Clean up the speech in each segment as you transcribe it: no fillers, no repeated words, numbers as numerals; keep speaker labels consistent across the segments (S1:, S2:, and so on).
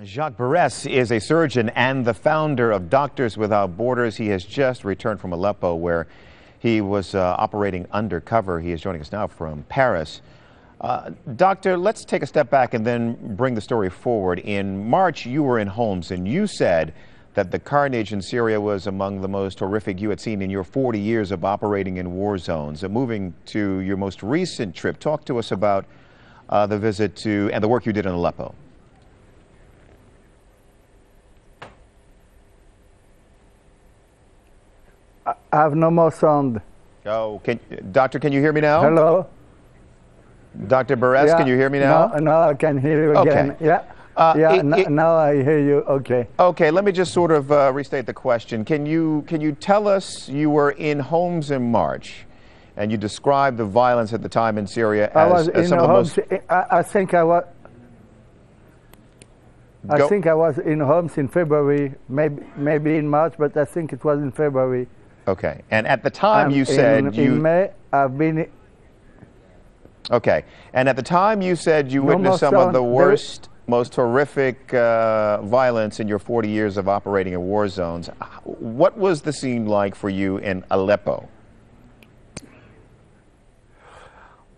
S1: Jacques Beres is a surgeon and the founder of Doctors Without Borders. He has just returned from Aleppo, where he was operating undercover. He is joining us now from Paris. Doctor, let's take a step back and then bring the story forward. In March, you were in Homs, and you said that the carnage in Syria was among the most horrific you had seen in your 40 years of operating in war zones. Moving to your most recent trip, talk to us about the visit to and the work you did in Aleppo.
S2: I have no more sound.
S1: Oh, Doctor, can you hear me now?
S2: Hello?
S1: Dr. Beres,
S2: yeah,
S1: can you hear me now?
S2: No, I can hear you again.
S1: Okay.
S2: Yeah, now I hear you. Okay.
S1: Okay, let me just sort of restate the question. Can you tell us, you were in Homs in March, and you described the violence at the time in Syria as some of the most...
S2: I think I was... I think I was in Homs in February, maybe in March, but I think it was in February.
S1: Okay, and at the time you said
S2: in May, I've been...
S1: Okay, and at the time you said you witnessed some of the worst, most horrific violence in your 40 years of operating in war zones. What was the scene like for you in Aleppo?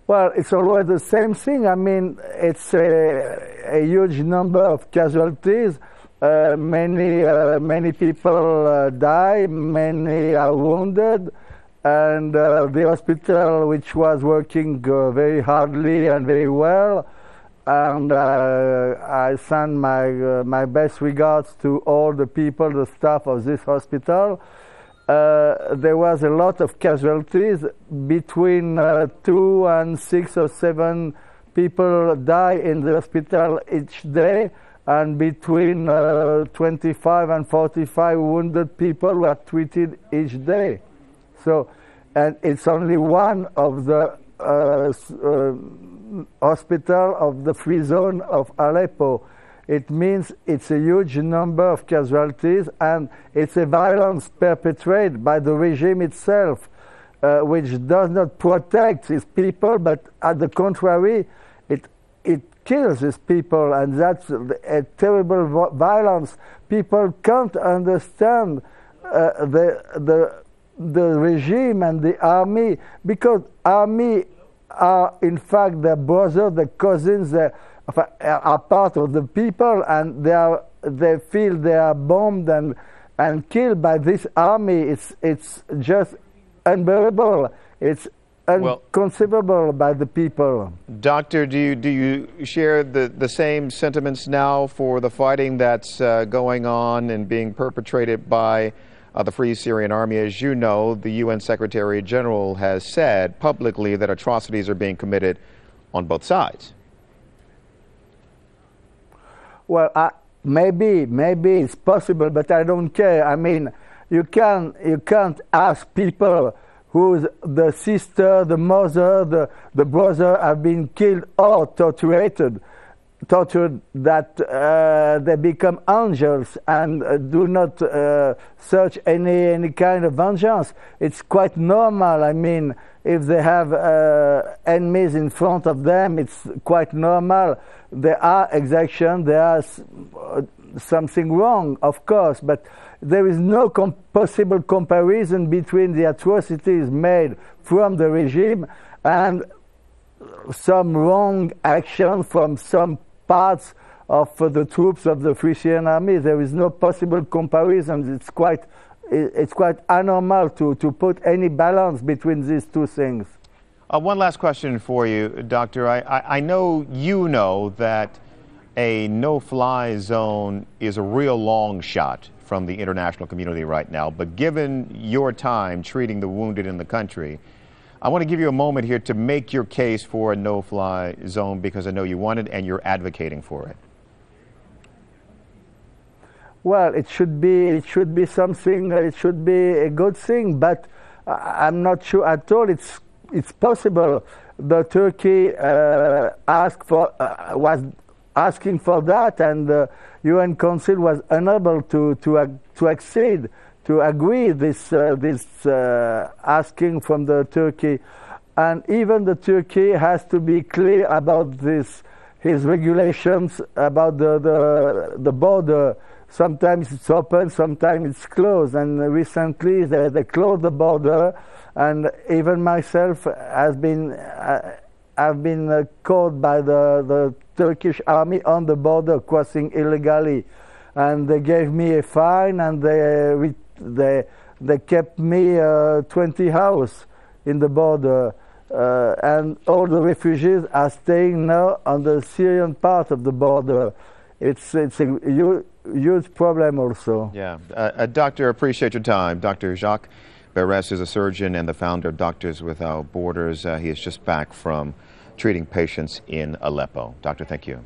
S2: Well, it's always the same thing. I mean, it's a huge number of casualties. Many people die, many are wounded, and the hospital, which was working very hardly and very well, and I send my best regards to all the people, the staff of this hospital. There was a lot of casualties. Between 2 and 6 or 7 people die in the hospital each day, and between 25 and 45 wounded people were treated each day. So, and it's only one of the hospital of the free zone of Aleppo. It means it's a huge number of casualties, and it's a violence perpetrated by the regime itself, which does not protect its people, but at the contrary, it kills these people, and that's a terrible violence. People can't understand the regime and the army, because army are in fact their brothers, their cousins, are part of the people, and they feel they are bombed and killed by this army. It's just unbearable. It's inconceivable by the people.
S1: Doctor, do you share the same sentiments now for the fighting that's going on and being perpetrated by the Free Syrian Army? As you know, the UN Secretary General has said publicly that atrocities are being committed on both sides.
S2: Well, maybe it's possible, but I don't care. I mean, you can't ask people whose the sister, the mother, the brother have been killed or tortured that they become angels and do not search any kind of vengeance. It's quite normal. I mean, if they have enemies in front of them, it's quite normal. There are exactions, there are something wrong, of course, but there is no possible comparison between the atrocities made from the regime and some wrong action from some parts of the troops of the Free Syrian Army. There is no possible comparison. It's quite abnormal to put any balance between these two things.
S1: One last question for you, Doctor. I know you know that a no-fly zone is a real long shot from the international community right now, but given your time treating the wounded in the country, I want to give you a moment here to make your case for a no-fly zone, because I know you want it and you're advocating for it.
S2: Well, it should be something. It should be a good thing, but I'm not sure at all it's possible. The Turkey was asking for that, and the UN Council was unable to accede, to agree this asking from the Turkey. And even the Turkey has to be clear about this his regulations about the border. Sometimes it's open, sometimes it's closed. And recently they closed the border, and even myself I've been caught by the Turkish army on the border crossing illegally, and they gave me a fine, and they kept me 20 hours in the border. And all the refugees are staying now on the Syrian part of the border. It's a huge problem also.
S1: Yeah. Doctor, appreciate your time. Dr. Jacques Beres is a surgeon and the founder of Doctors Without Borders. He is just back from treating patients in Aleppo. Doctor, thank you.